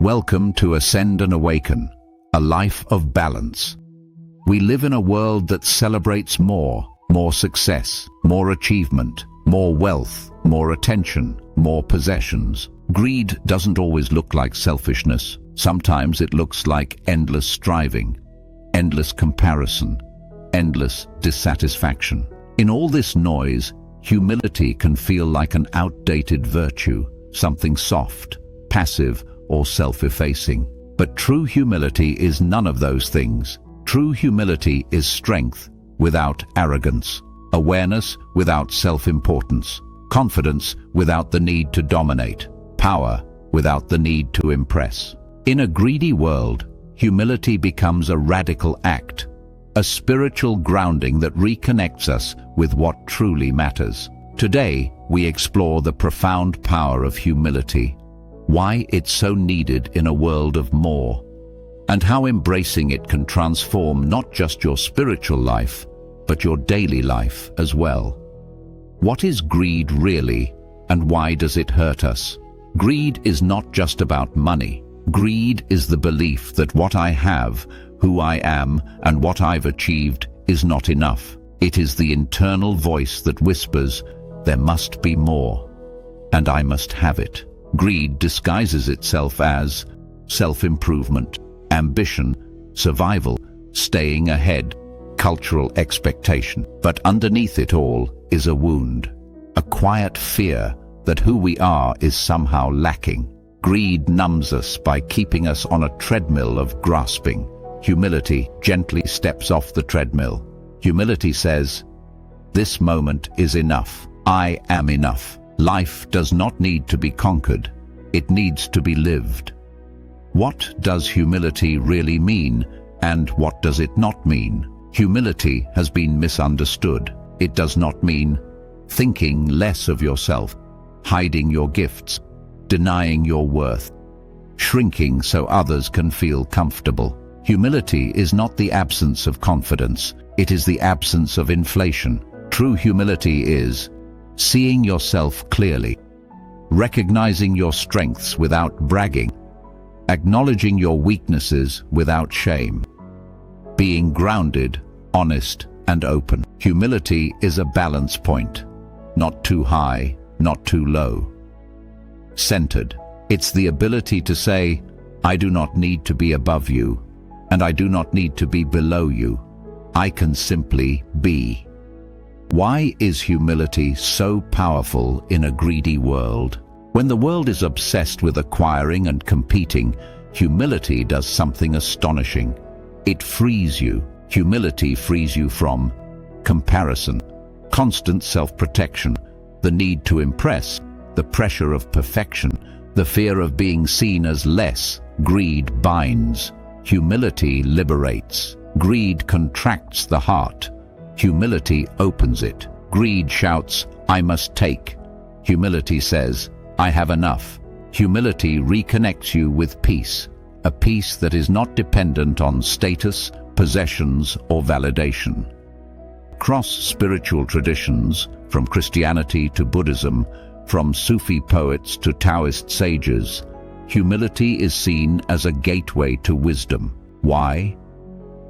Welcome to Ascend and Awaken, a life of balance. We live in a world that celebrates more success, more achievement, more wealth, more attention, more possessions. Greed doesn't always look like selfishness. Sometimes it looks like endless striving, endless comparison, endless dissatisfaction. In all this noise, humility can feel like an outdated virtue, something soft, passive, or self-effacing. But true humility is none of those things. True humility is strength without arrogance, awareness without self-importance, confidence without the need to dominate, power without the need to impress. In a greedy world, humility becomes a radical act, a spiritual grounding that reconnects us with what truly matters. Today, we explore the profound power of humility, why it's so needed in a world of more, and how embracing it can transform not just your spiritual life, but your daily life as well. What is greed really, and why does it hurt us? Greed is not just about money. Greed is the belief that what I have, who I am, and what I've achieved is not enough. It is the internal voice that whispers, there must be more, and I must have it. Greed disguises itself as self-improvement, ambition, survival, staying ahead, cultural expectation. But underneath it all is a wound, a quiet fear that who we are is somehow lacking. Greed numbs us by keeping us on a treadmill of grasping. Humility gently steps off the treadmill. Humility says, this moment is enough. I am enough. Life does not need to be conquered. It needs to be lived. What does humility really mean, and what does it not mean? Humility has been misunderstood. It does not mean thinking less of yourself, hiding your gifts, denying your worth, shrinking so others can feel comfortable. Humility is not the absence of confidence. It is the absence of inflation. True humility is seeing yourself clearly, recognizing your strengths without bragging, acknowledging your weaknesses without shame, being grounded, honest, and open. Humility is a balance point, not too high, not too low. Centered. It's the ability to say, I do not need to be above you, and I do not need to be below you. I can simply be. Why is humility so powerful in a greedy world? When the world is obsessed with acquiring and competing, humility does something astonishing. It frees you. Humility frees you from comparison, constant self-protection, the need to impress, the pressure of perfection, the fear of being seen as less. Greed binds. Humility liberates. Greed contracts the heart. Humility opens it. Greed shouts, I must take. Humility says, I have enough. Humility reconnects you with peace, a peace that is not dependent on status, possessions, or validation. Across spiritual traditions, from Christianity to Buddhism, from Sufi poets to Taoist sages, humility is seen as a gateway to wisdom. Why?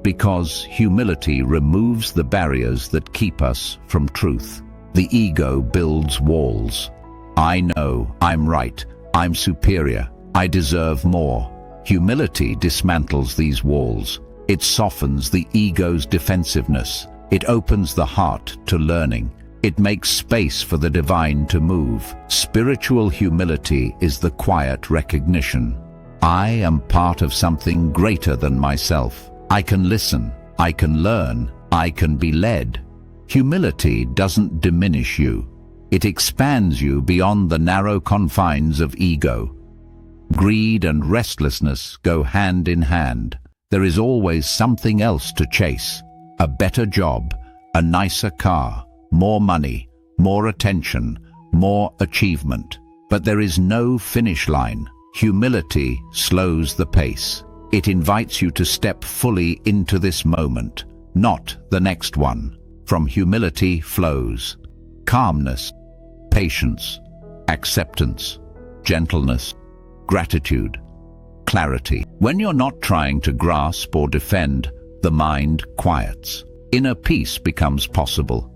Because humility removes the barriers that keep us from truth. The ego builds walls. I know, I'm right, I'm superior, I deserve more. Humility dismantles these walls. It softens the ego's defensiveness. It opens the heart to learning. It makes space for the divine to move. Spiritual humility is the quiet recognition. I am part of something greater than myself. I can listen, I can learn, I can be led. Humility doesn't diminish you. It expands you beyond the narrow confines of ego. Greed and restlessness go hand in hand. There is always something else to chase. A better job, a nicer car, more money, more attention, more achievement. But there is no finish line. Humility slows the pace. It invites you to step fully into this moment, not the next one. From humility flows calmness, patience, acceptance, gentleness, gratitude. clarity. When you're not trying to grasp or defend, the mind quiets. Inner peace becomes possible.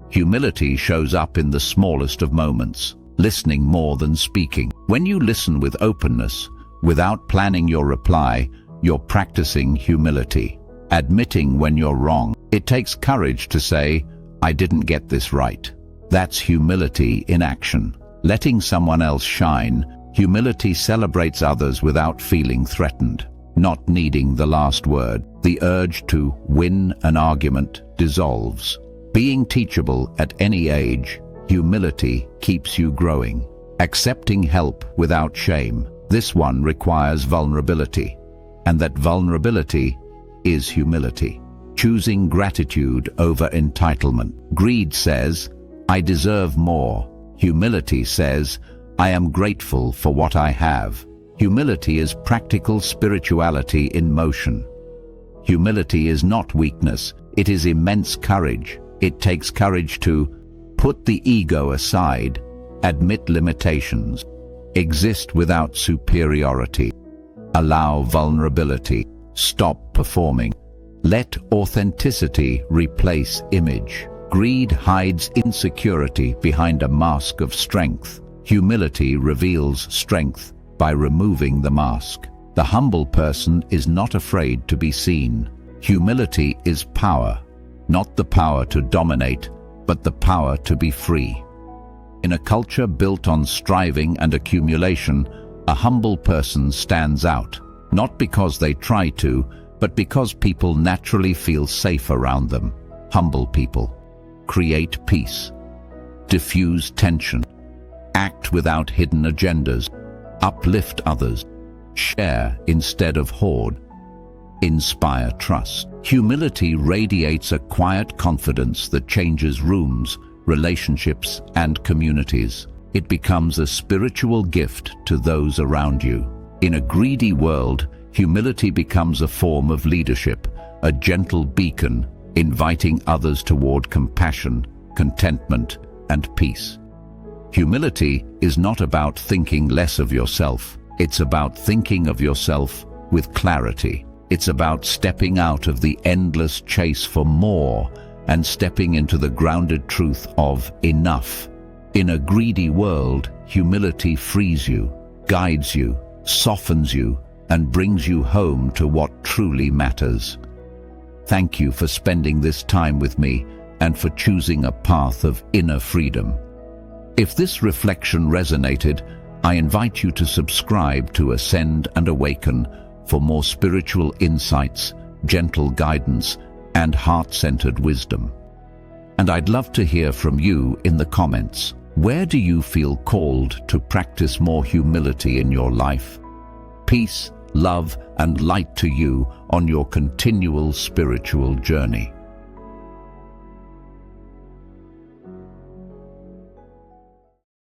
Humility shows up in the smallest of moments, listening more than speaking. When you listen with openness, without planning your reply, you're practicing humility. Admitting when you're wrong. It takes courage to say, "I didn't get this right." That's humility in action. Letting someone else shine. Humility celebrates others without feeling threatened, not needing the last word. The urge to win an argument dissolves. Being teachable at any age, humility keeps you growing. Accepting help without shame. This one requires vulnerability, and that vulnerability is humility. Choosing gratitude over entitlement. Greed says, "I deserve more." Humility says, "I am grateful for what I have." Humility is practical spirituality in motion. Humility is not weakness, it is immense courage. It takes courage to put the ego aside, admit limitations, exist without superiority, allow vulnerability, stop performing. Let authenticity replace image. Greed hides insecurity behind a mask of strength. Humility reveals strength by removing the mask. The humble person is not afraid to be seen. Humility is power, not the power to dominate, but the power to be free. In a culture built on striving and accumulation, a humble person stands out, not because they try to, but because people naturally feel safe around them. Humble people create peace, diffuse tension, act without hidden agendas, uplift others, share instead of hoard, inspire trust. Humility radiates a quiet confidence that changes rooms, relationships, and communities. It becomes a spiritual gift to those around you. In a greedy world, humility becomes a form of leadership, a gentle beacon, inviting others toward compassion, contentment, and peace. Humility is not about thinking less of yourself. It's about thinking of yourself with clarity. It's about stepping out of the endless chase for more and stepping into the grounded truth of enough. In a greedy world, humility frees you, guides you, softens you, and brings you home to what truly matters. Thank you for spending this time with me and for choosing a path of inner freedom. If this reflection resonated, I invite you to subscribe to Ascend and Awaken for more spiritual insights, gentle guidance, and heart-centered wisdom. And I'd love to hear from you in the comments. Where do you feel called to practice more humility in your life? Peace, love, and light to you on your continual spiritual journey.